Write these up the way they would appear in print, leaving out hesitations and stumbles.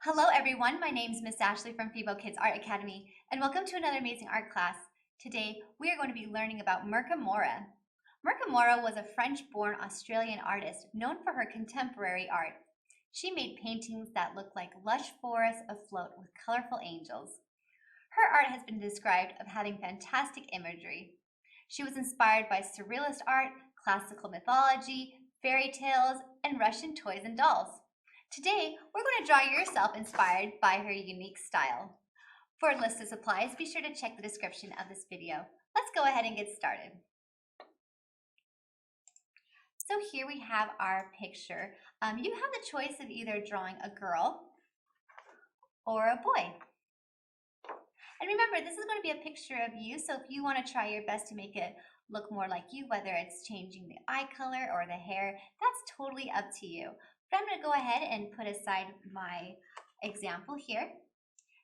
Hello everyone, my name is Miss Ashley from Fibo Kids Art Academy and welcome to another amazing art class. Today we are going to be learning about Mirka Mora. Mirka Mora was a French-born Australian artist known for her contemporary art. She made paintings that look like lush forests afloat with colorful angels. Her art has been described as having fantastic imagery. She was inspired by surrealist art, classical mythology, fairy tales, and Russian toys and dolls. Today, we're going to draw yourself inspired by her unique style. For a list of supplies, be sure to check the description of this video. Let's go ahead and get started. So here we have our picture. You have the choice of either drawing a girl or a boy. And remember, this is going to be a picture of you, so if you want to try your best to make it look more like you, whether it's changing the eye color or the hair, that's totally up to you. But I'm going to go ahead and put aside my example here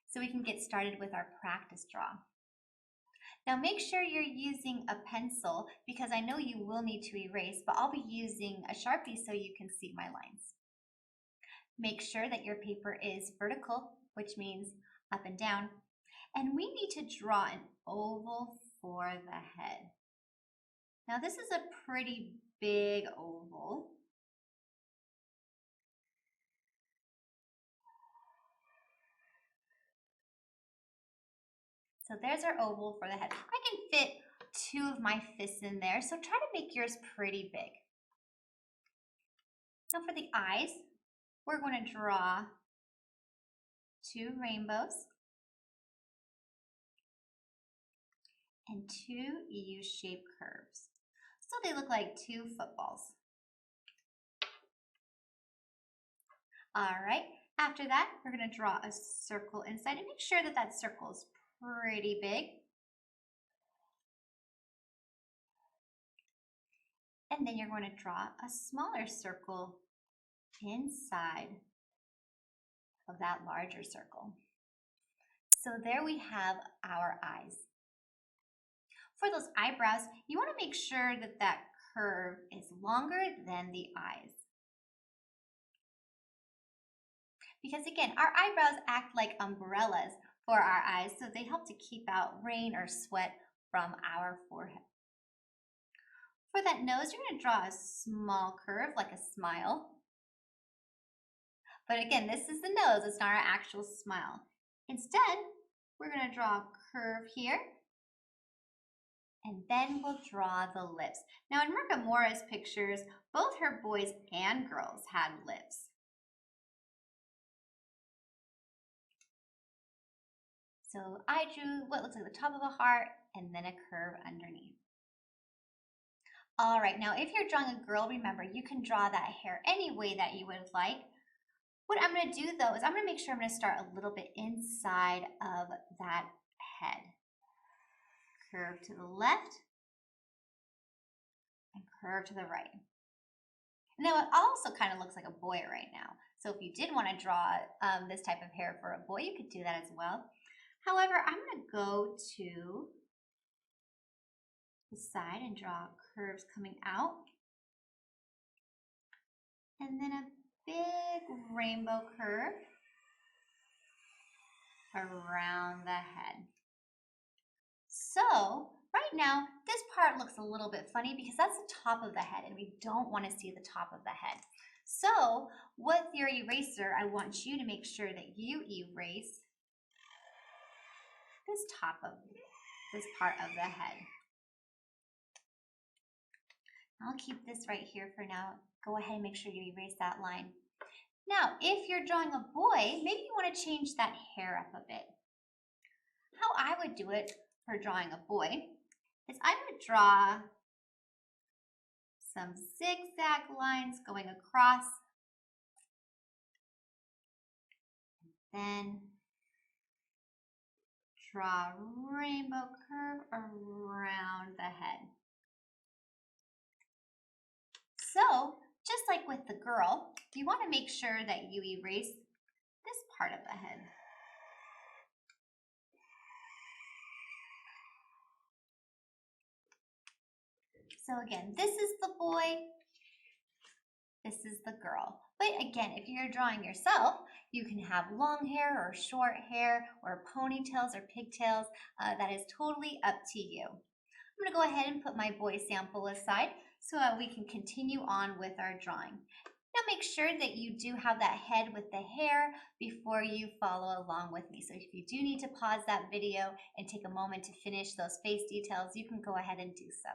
so we can get started with our practice draw. Now make sure you're using a pencil because I know you will need to erase, but I'll be using a Sharpie so you can see my lines. Make sure that your paper is vertical, which means up and down. And we need to draw an oval for the head. Now this is a pretty big oval. So there's our oval for the head. I can fit 2 of my fists in there, so try to make yours pretty big. Now for the eyes, we're going to draw 2 rainbows and 2 U-shaped curves. So they look like 2 footballs. All right, after that, we're going to draw a circle inside and make sure that that circle is pretty big. And then you're going to draw a smaller circle inside of that larger circle. So there we have our eyes. For those eyebrows, you want to make sure that that curve is longer than the eyes. Because again, our eyebrows act like umbrellas for our eyes, so they help to keep out rain or sweat from our forehead. For that nose, you're going to draw a small curve like a smile. But again, this is the nose, it's not our actual smile. Instead, we're going to draw a curve here, and then we'll draw the lips. Now in Mirka Mora's pictures, both her boys and girls had lips. So I drew what looks like the top of a heart and then a curve underneath. All right, now if you're drawing a girl, remember you can draw that hair any way that you would like. What I'm going to do though is I'm going to make sure I'm going to start a little bit inside of that head. Curve to the left and curve to the right. Now it also kind of looks like a boy right now. So if you did want to draw this type of hair for a boy, you could do that as well. However, I'm going to go to the side and draw curves coming out. And then a big rainbow curve around the head. So right now, this part looks a little bit funny because that's the top of the head and we don't want to see the top of the head. So with your eraser, I want you to make sure that you erase this top of this part of the head. I'll keep this right here for now. Go ahead and make sure you erase that line. Now, if you're drawing a boy, maybe you want to change that hair up a bit. How I would do it for drawing a boy is I would draw some zigzag lines going across, then draw a rainbow curve around the head. So, just like with the girl, you want to make sure that you erase this part of the head. So again, this is the boy, this is the girl. But again, if you're drawing yourself, you can have long hair or short hair or ponytails or pigtails. That is totally up to you. I'm going to go ahead and put my boy sample aside so we can continue on with our drawing. Now make sure that you do have that head with the hair before you follow along with me. So if you do need to pause that video and take a moment to finish those face details, you can go ahead and do so.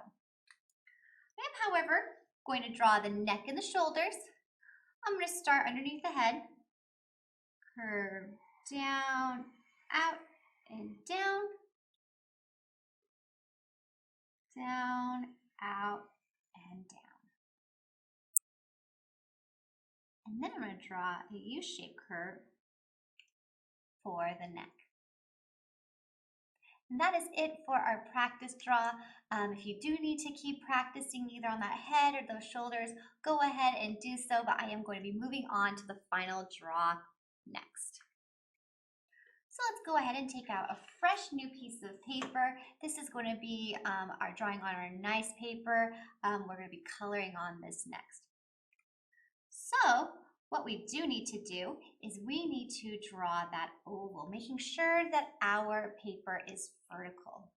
I am, however, going to draw the neck and the shoulders. I'm going to start underneath the head, curve down, out, and down, down, out, and down. And then I'm going to draw a U-shaped curve for the neck. And that is it for our practice draw. If you do need to keep practicing either on that head or those shoulders, go ahead and do so, but I am going to be moving on to the final draw next. So let's go ahead and take out a fresh new piece of paper. This is going to be our drawing on our nice paper. We're going to be coloring on this next. So what we do need to do is we need to draw that oval, making sure that our paper is vertical.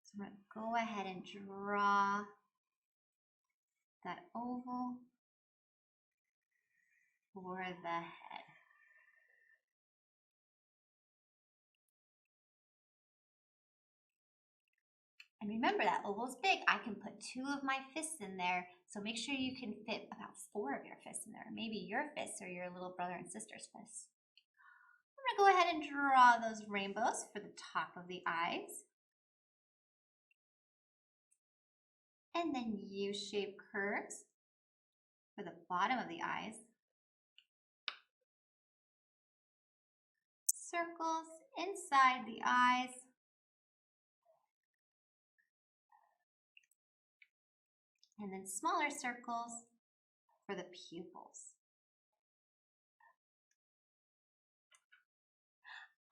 So I'm going to go ahead and draw that oval for the head. And remember, that oval's big. I can put 2 of my fists in there, so make sure you can fit about 4 of your fists in there, maybe your fists or your little brother and sister's fists. I'm going to go ahead and draw those rainbows for the top of the eyes. And then U-shaped curves for the bottom of the eyes. Circles inside the eyes. And then smaller circles for the pupils.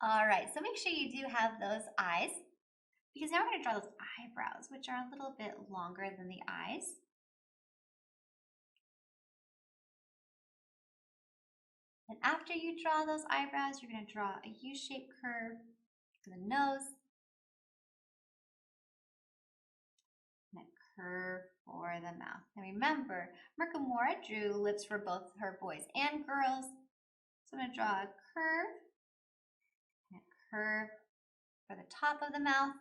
All right, so make sure you do have those eyes, because now we're going to draw those eyebrows, which are a little bit longer than the eyes. And after you draw those eyebrows, you're going to draw a U-shaped curve for the nose, and a curve for the mouth. And remember, Mirka Mora drew lips for both her boys and girls. So I'm going to draw a curve, and a curve for the top of the mouth,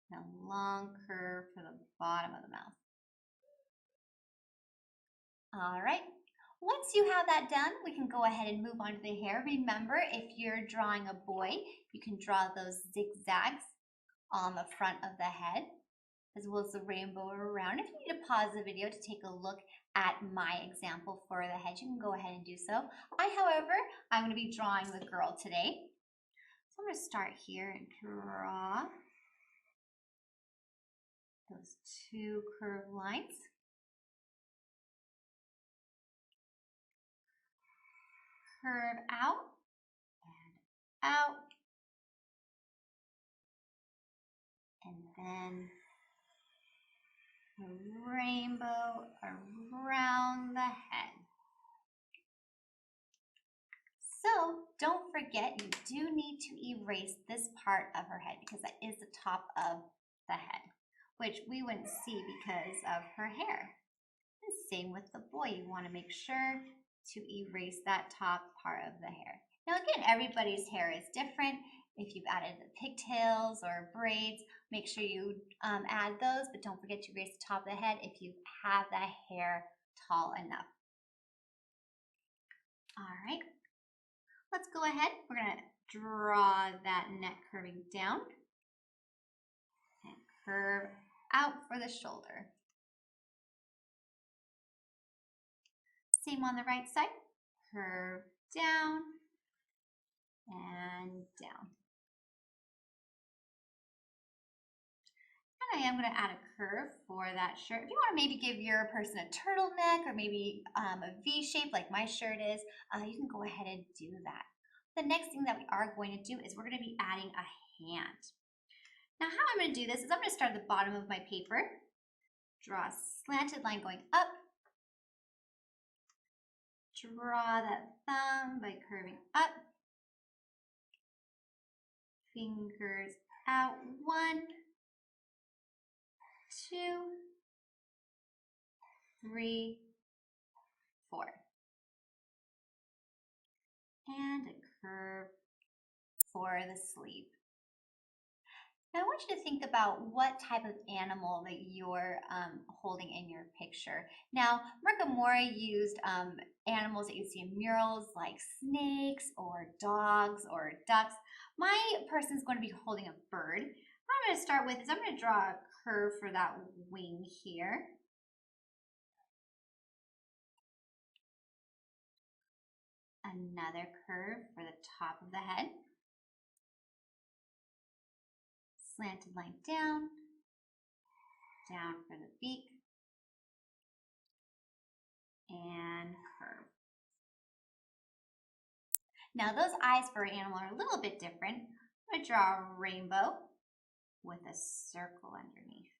and a long curve for the bottom of the mouth. All right. Once you have that done, we can go ahead and move on to the hair. Remember, if you're drawing a boy, you can draw those zigzags on the front of the head, as well as the rainbow around. If you need to pause the video to take a look at my example for the head, you can go ahead and do so. However, I'm going to be drawing the girl today. So I'm going to start here and draw those 2 curved lines. Curve out and out, and then a rainbow around the head. So don't forget, you do need to erase this part of her head, because that is the top of the head, which we wouldn't see because of her hair. And same with the boy, you want to make sure to erase that top part of the hair. Now again, everybody's hair is different. If you've added the pigtails or braids, make sure you add those, but don't forget to erase the top of the head if you have that hair tall enough. All right, let's go ahead. We're going to draw that neck curving down and curve out for the shoulder. Same on the right side, curve down and down. And I am going to add a curve for that shirt. If you want to maybe give your person a turtleneck or maybe a V shape like my shirt is, you can go ahead and do that. The next thing that we are going to do is we're going to be adding a hand. Now how I'm going to do this is I'm going to start at the bottom of my paper, draw a slanted line going up, Draw that thumb by curving up. Fingers out. 1, 2, 3, 4. And a curve for the sleeve. Now I want you to think about what type of animal that you're holding in your picture. Now, Mirka Mora used animals that you see in murals like snakes or dogs or ducks. My person is going to be holding a bird. What I'm going to start with is I'm going to draw a curve for that wing here. Another curve for the top of the head. Slanted line down, down for the beak, and curve. Now those eyes for an animal are a little bit different. I'm going to draw a rainbow with a circle underneath.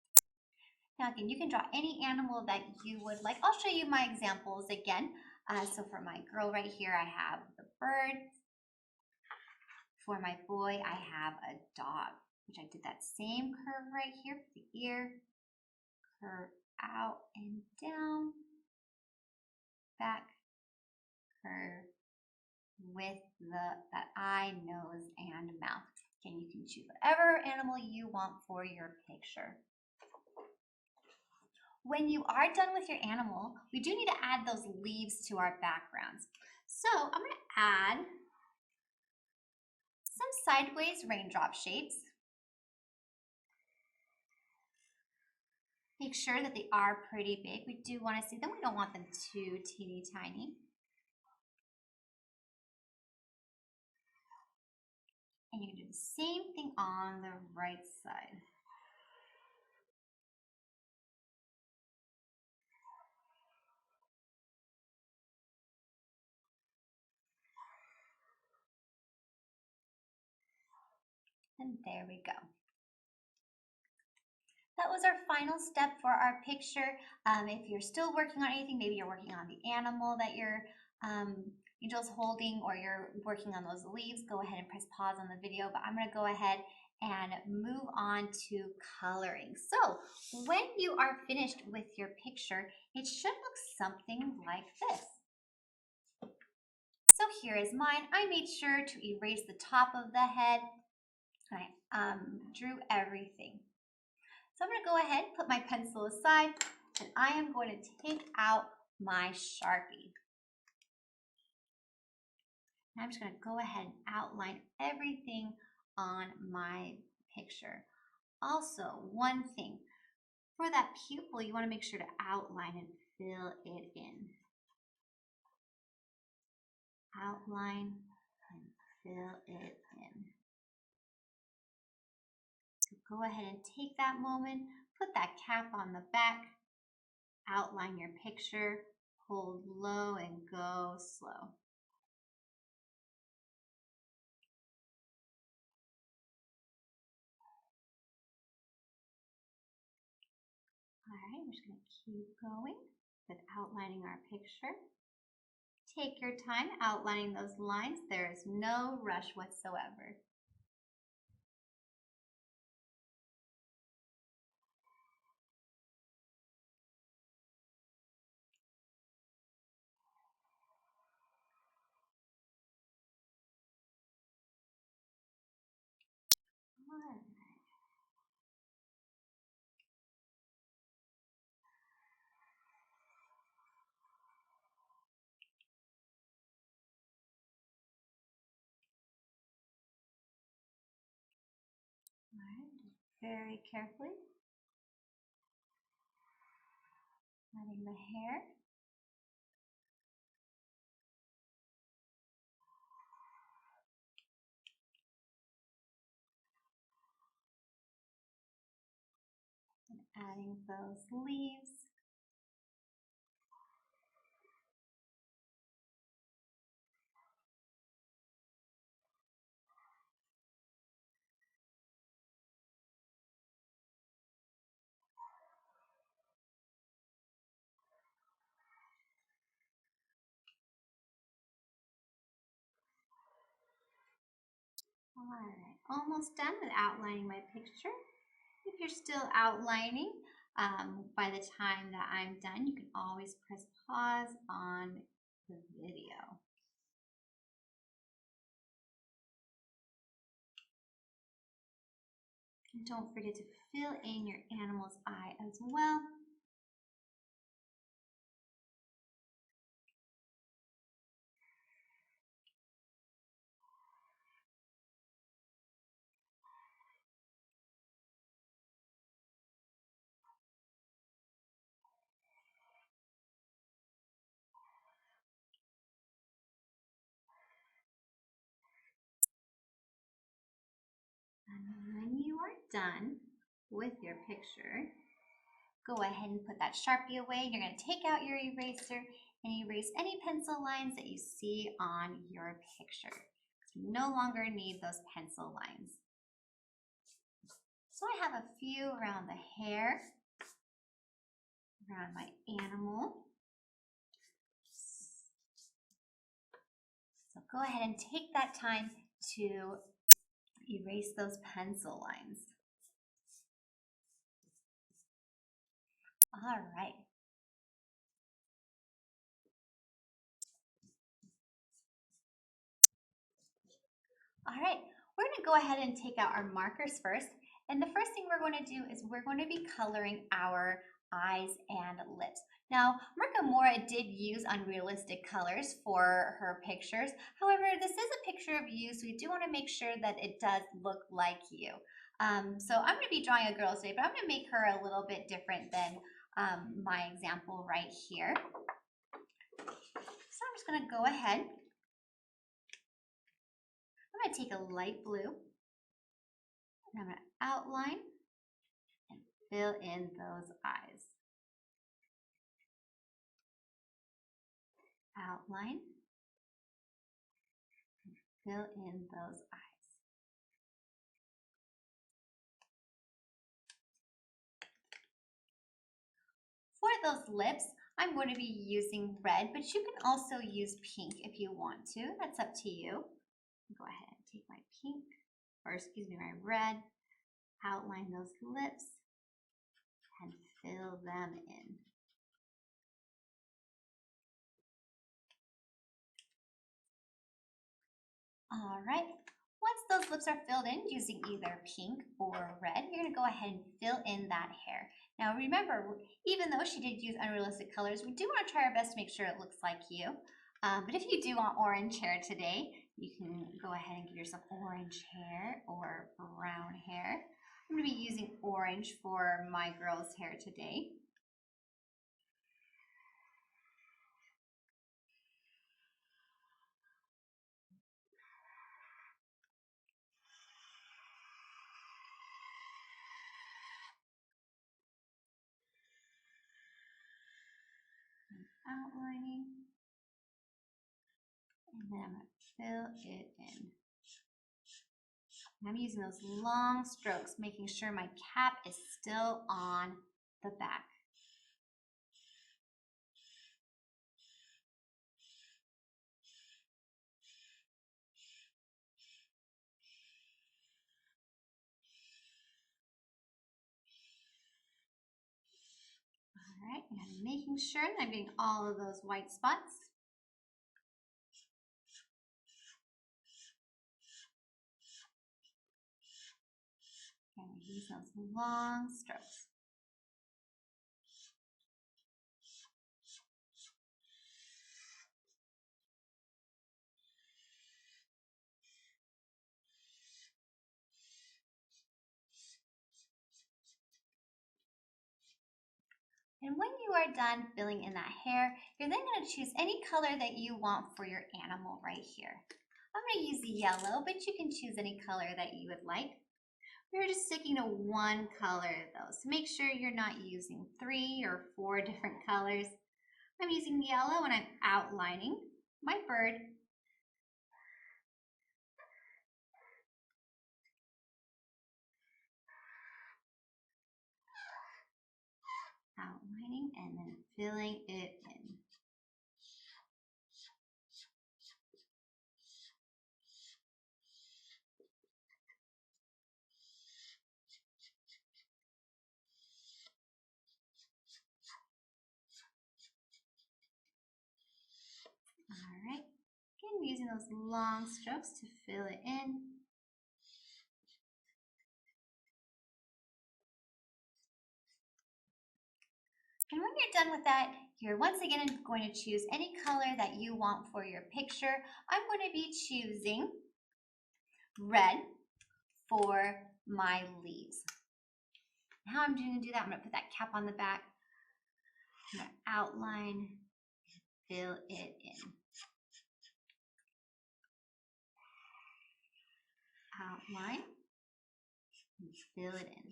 Now again, you can draw any animal that you would like. I'll show you my examples again. So for my girl right here, I have the bird. For my boy, I have a dog, which I did that same curve right here for the ear. Curve out and down, back, curve with that eye, nose, and mouth. Again, you can choose whatever animal you want for your picture. When you are done with your animal, we do need to add those leaves to our backgrounds. So I'm going to add some sideways raindrop shapes. Make sure that they are pretty big. We do want to see them. We don't want them too teeny tiny. And you can do the same thing on the right side. And there we go. That was our final step for our picture. If you're still working on anything, maybe you're working on the animal that your angel's holding, or you're working on those leaves, go ahead and press pause on the video. But I'm going to go ahead and move on to coloring. So when you are finished with your picture, it should look something like this. So here is mine. I made sure to erase the top of the head. I drew everything. So I'm going to go ahead, put my pencil aside, and I am going to take out my Sharpie. And I'm just going to go ahead and outline everything on my picture. Also, one thing, for that pupil, you want to make sure to outline and fill it in. Outline and fill it in. So go ahead and take that moment, put that cap on the back, outline your picture, hold low and go slow. All right, we're just going to keep going with outlining our picture. Take your time outlining those lines. There is no rush whatsoever. All right. All right, very carefully. Letting the hair. And adding those leaves. All right, almost done with outlining my picture. If you're still outlining, by the time that I'm done, you can always press pause on the video. And don't forget to fill in your animal's eye as well. And when you are done with your picture, go ahead and put that Sharpie away. You're going to take out your eraser and erase any pencil lines that you see on your picture. You no longer need those pencil lines. So I have a few around the hair, around my animal. So go ahead and take that time to erase those pencil lines. All right. All right, we're going to go ahead and take out our markers first. And the first thing we're going to do is we're going to be coloring our eyes and lips. Now, Mirka Mora did use unrealistic colors for her pictures. However, this is a picture of you, so we do want to make sure that it does look like you. So I'm going to be drawing a girl today, but I'm going to make her a little bit different than my example right here. So I'm just going to go ahead. I'm going to take a light blue, and I'm going to outline and fill in those eyes. Outline and fill in those eyes. For those lips, I'm going to be using red, but you can also use pink if you want to. That's up to you. Go ahead and take my pink, or excuse me, my red, outline those lips, and fill them in. All right, once those lips are filled in using either pink or red, you're gonna go ahead and fill in that hair. Now remember, even though she did use unrealistic colors, we do wanna try our best to make sure it looks like you. But if you do want orange hair today, you can go ahead and give yourself orange hair or brown hair. I'm gonna be using orange for my girl's hair today. Outlining, and then I'm going to fill it in. And I'm using those long strokes, making sure my cap is still on the back. All right, and I'm making sure that I'm getting all of those white spots. And use those long strokes. And when you are done filling in that hair, you're then going to choose any color that you want for your animal right here. I'm going to use yellow, but you can choose any color that you would like. We're just sticking to one color though, so make sure you're not using 3 or 4 different colors. I'm using yellow and I'm outlining my bird. Outlining and then filling it in. using those long strokes to fill it in. And when you're done with that, you're once again going to choose any color that you want for your picture. I'm going to be choosing red for my leaves. How I'm going to do that, I'm going to put that cap on the back. I'm going to outline, fill it in. Outline, and fill it in.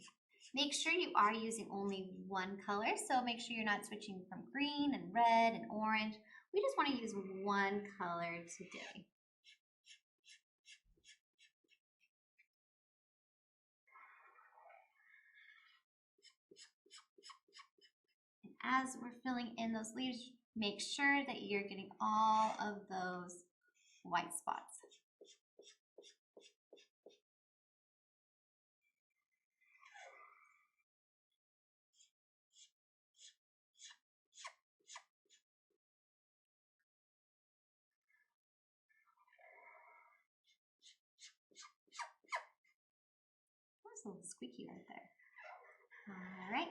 Make sure you are using only one color, so make sure you're not switching from green and red and orange. We just want to use one color today. And as we're filling in those leaves, make sure that you're getting all of those white spots. That's a little squeaky right there. All right.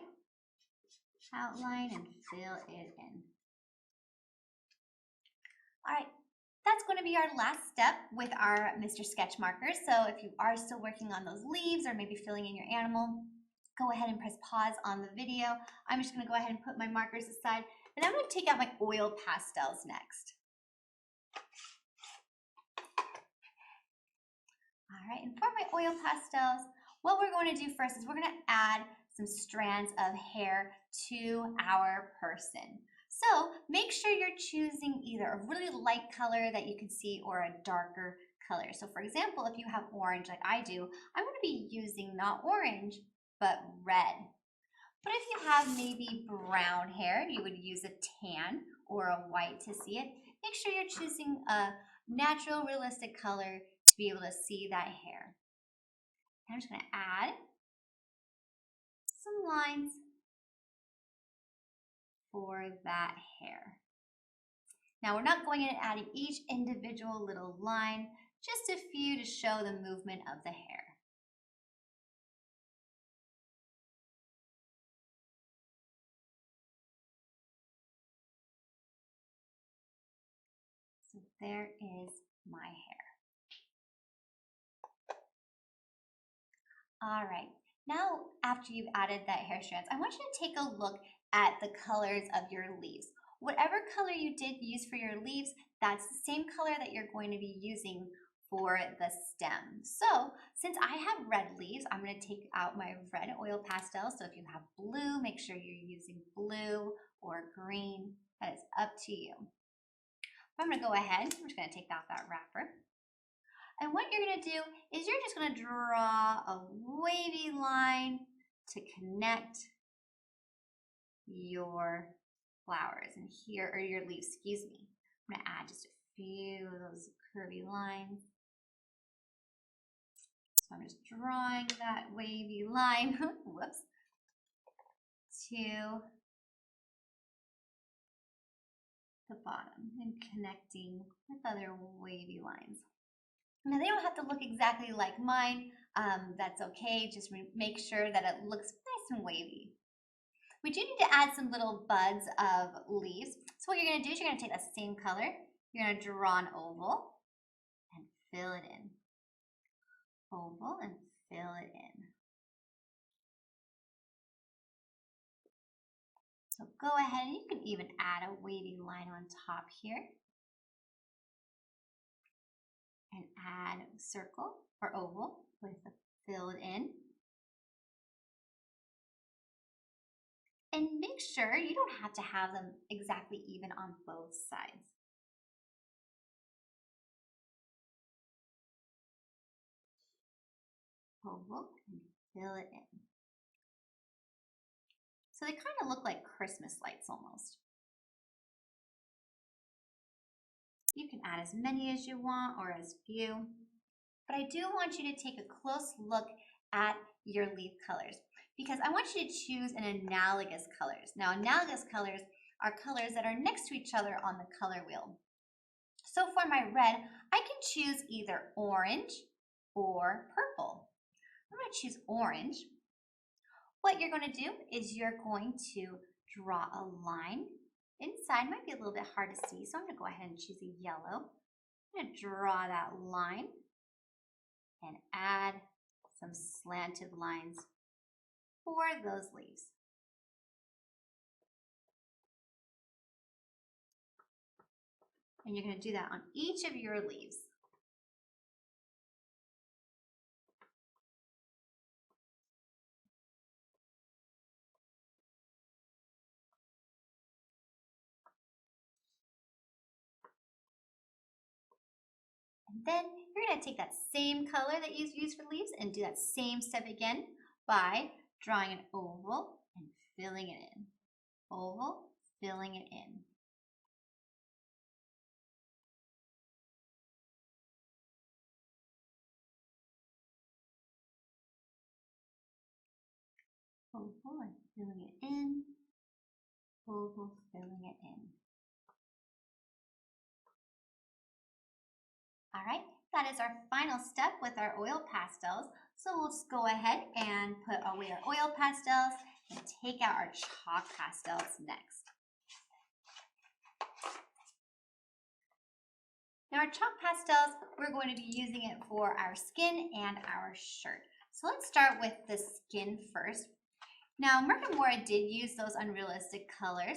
Outline and fill it in. All right, that's going to be our last step with our Mr. Sketch markers. So if you are still working on those leaves or maybe filling in your animal, go ahead and press pause on the video. I'm just going to go ahead and put my markers aside, and I'm going to take out my oil pastels next. All right, and for my oil pastels, what we're going to do first is we're going to add some strands of hair to our person. So make sure you're choosing either a really light color that you can see or a darker color. So for example, if you have orange like I do, I'm going to be using not orange, but red. But if you have maybe brown hair, you would use a tan or a white to see it. Make sure you're choosing a natural, realistic color to be able to see that hair. I'm just going to add some lines for that hair. Now we're not going in and adding each individual little line, just a few to show the movement of the hair. So there is my hair. All right, now after you've added that hair strands, I want you to take a look at the colors of your leaves. Whatever color you did use for your leaves, that's the same color that you're going to be using for the stem. So since I have red leaves, I'm going to take out my red oil pastel. So if you have blue, make sure you're using blue or green. That is up to you. I'm going to go ahead, I'm just going to take off that wrapper. And what you're going to do is you're just going to draw a wavy line to connect your flowers and here, or your leaves, excuse me. I'm going to add just a few of those curvy lines. So I'm just drawing that wavy line, whoops, to the bottom and connecting with other wavy lines. Now they don't have to look exactly like mine, that's okay, just make sure that it looks nice and wavy. We do need to add some little buds of leaves. So what you're going to do is you're going to take that same color, you're going to draw an oval and fill it in. Oval and fill it in. So go ahead and you can even add a wavy line on top here. And add a circle or oval with the filled in. And make sure you don't have to have them exactly even on both sides. Oval and fill it in. So they kind of look like Christmas lights almost. You can add as many as you want or as few, but I do want you to take a close look at your leaf colors because I want you to choose an analogous colors. Now analogous colors are colors that are next to each other on the color wheel. So for my red, I can choose either orange or purple. I'm going to choose orange. What you're going to do is you're going to draw a line. Inside might be a little bit hard to see, so I'm going to go ahead and choose a yellow. I'm going to draw that line and add some slanted lines for those leaves. And you're going to do that on each of your leaves. And then you're going to take that same color that you used for leaves and do that same step again by drawing an oval and filling it in. Oval, filling it in. Oval and filling it in. Oval, filling it in. All right, that is our final step with our oil pastels. So we'll just go ahead and put away our oil pastels and take out our chalk pastels next. Now our chalk pastels, we're going to be using it for our skin and our shirt. So let's start with the skin first. Now Mirka Mora did use those unrealistic colors.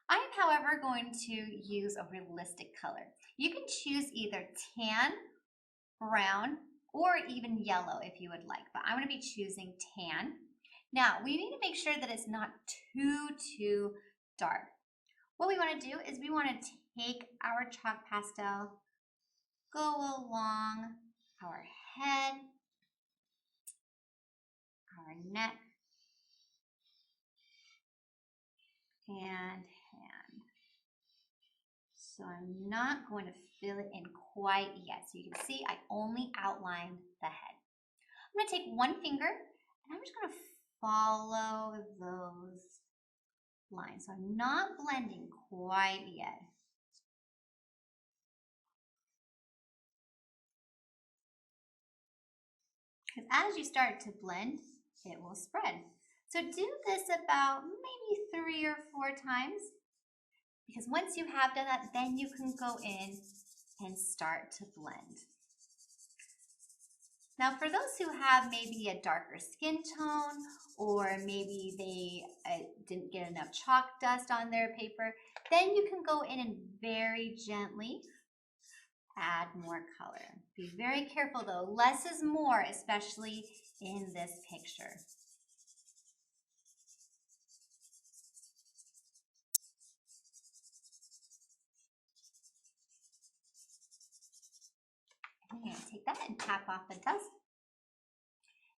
I am, however, going to use a realistic color. You can choose either tan, brown, or even yellow if you would like, but I'm going to be choosing tan. Now, we need to make sure that it's not too dark. What we want to do is we want to take our chalk pastel, go along our head, our neck, and hand. So I'm not going to fill it in quite yet. So you can see I only outlined the head. I'm going to take one finger and I'm just going to follow those lines. So I'm not blending quite yet. Because as you start to blend, it will spread. So do this about maybe 3 or 4 times. Because once you have done that, then you can go in and start to blend. Now for those who have maybe a darker skin tone, or maybe they didn't get enough chalk dust on their paper, then you can go in and very gently add more color. Be very careful though, less is more, especially in this picture. I'm going to take that and tap off the dust.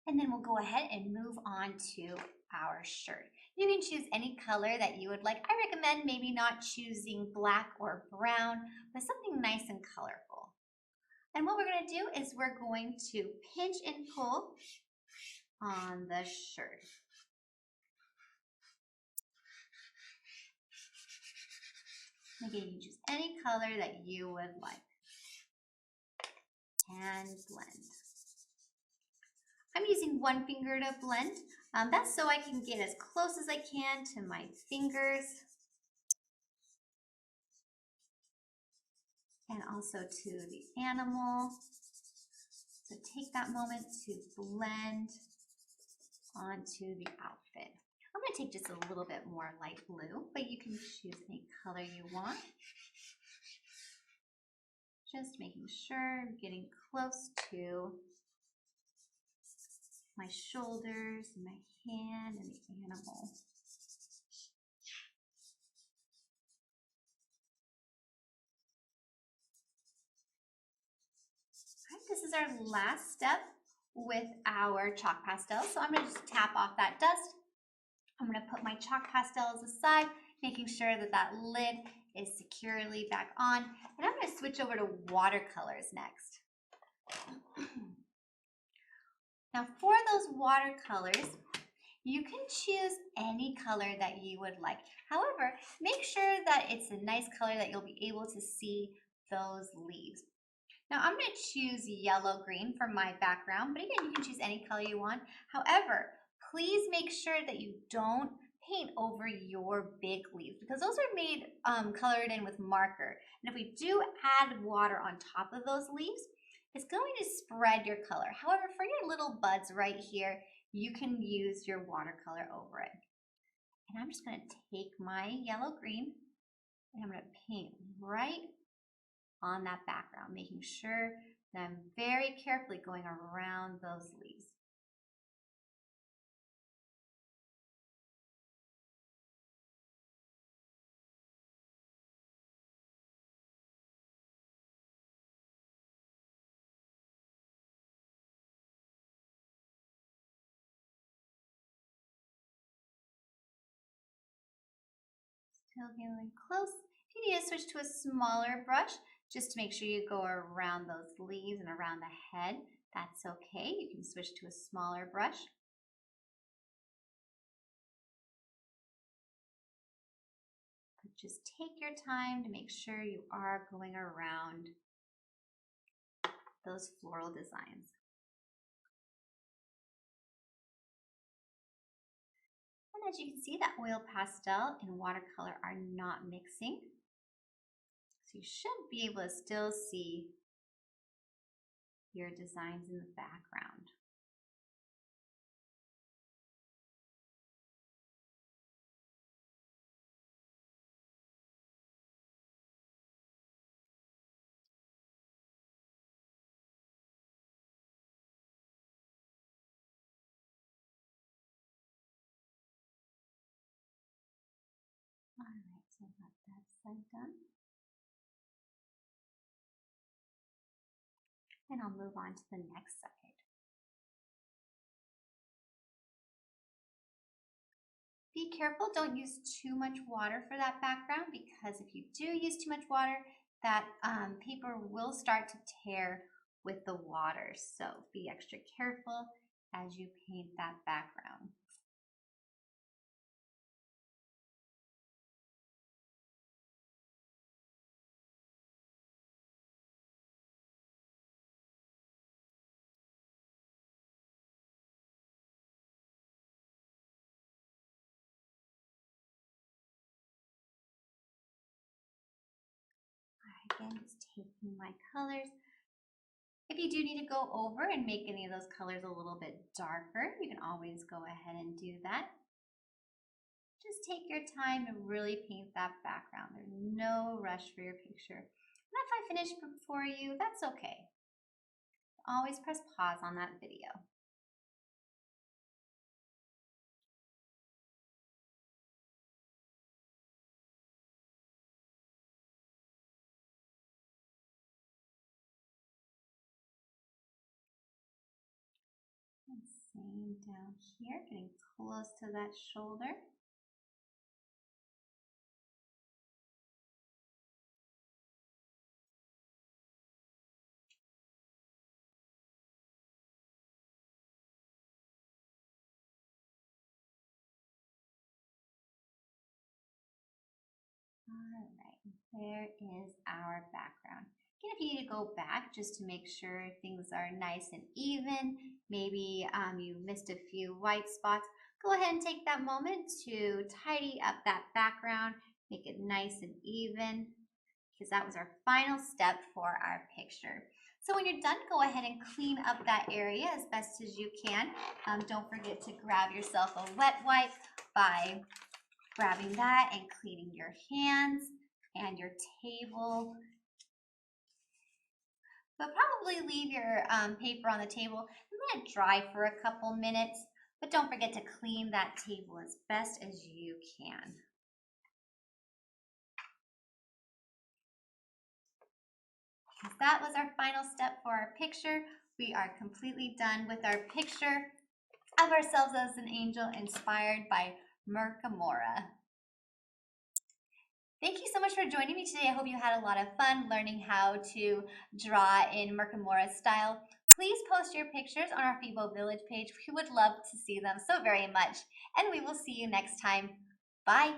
And then we'll go ahead and move on to our shirt. You can choose any color that you would like. I recommend maybe not choosing black or brown, but something nice and colorful. And what we're going to do is we're going to pinch and pull on the shirt. Again, you can choose any color that you would like. And blend. I'm using one finger to blend. That's so I can get as close as I can to my fingers. And also to the animal. So take that moment to blend onto the outfit. I'm going to take just a little bit more light blue, but you can choose any color you want. Just making sure I'm getting close to my shoulders, my hand, and the animal. All right, this is our last step with our chalk pastel. So I'm going to just tap off that dust. I'm going to put my chalk pastels aside, making sure that that lid is securely back on. And I'm going to switch over to watercolors next. Now for those watercolors, you can choose any color that you would like. However, make sure that it's a nice color that you'll be able to see those leaves. Now I'm going to choose yellow green for my background, but again, you can choose any color you want. However, please make sure that you don't paint over your big leaves because those are made colored in with marker. And if we do add water on top of those leaves, it's going to spread your color. However, for your little buds right here, you can use your watercolor over it. And I'm just going to take my yellow green and I'm going to paint right on that background, making sure that I'm very carefully going around those leaves. Still getting close. If you need to switch to a smaller brush, just to make sure you go around those leaves and around the head, that's okay. You can switch to a smaller brush. But just take your time to make sure you are going around those floral designs. And as you can see, that oil pastel and watercolor are not mixing. So you should be able to still see your designs in the background. All right, so I got that side done. And I'll move on to the next side. Be careful, don't use too much water for that background because if you do use too much water, that paper will start to tear with the water. So be extra careful as you paint that background. Again, just taking my colors. If you do need to go over and make any of those colors a little bit darker, you can always go ahead and do that. Just take your time to really paint that background. There's no rush for your picture. And if I finish before you, that's okay. Always press pause on that video. And same down here, getting close to that shoulder. All right, there is our background. Again, if you need to go back just to make sure things are nice and even, maybe you missed a few white spots, go ahead and take that moment to tidy up that background, make it nice and even, because that was our final step for our picture. So when you're done, go ahead and clean up that area as best as you can. Don't forget to grab yourself a wet wipe by grabbing that and cleaning your hands and your table. But probably leave your paper on the table and let it dry for a couple minutes. But don't forget to clean that table as best as you can. That was our final step for our picture. We are completely done with our picture of ourselves as an angel inspired by Mirka Mora. Thank you so much for joining me today. I hope you had a lot of fun learning how to draw in Mirka Mora's style. Please post your pictures on our Fibo Village page. We would love to see them so very much. And we will see you next time. Bye.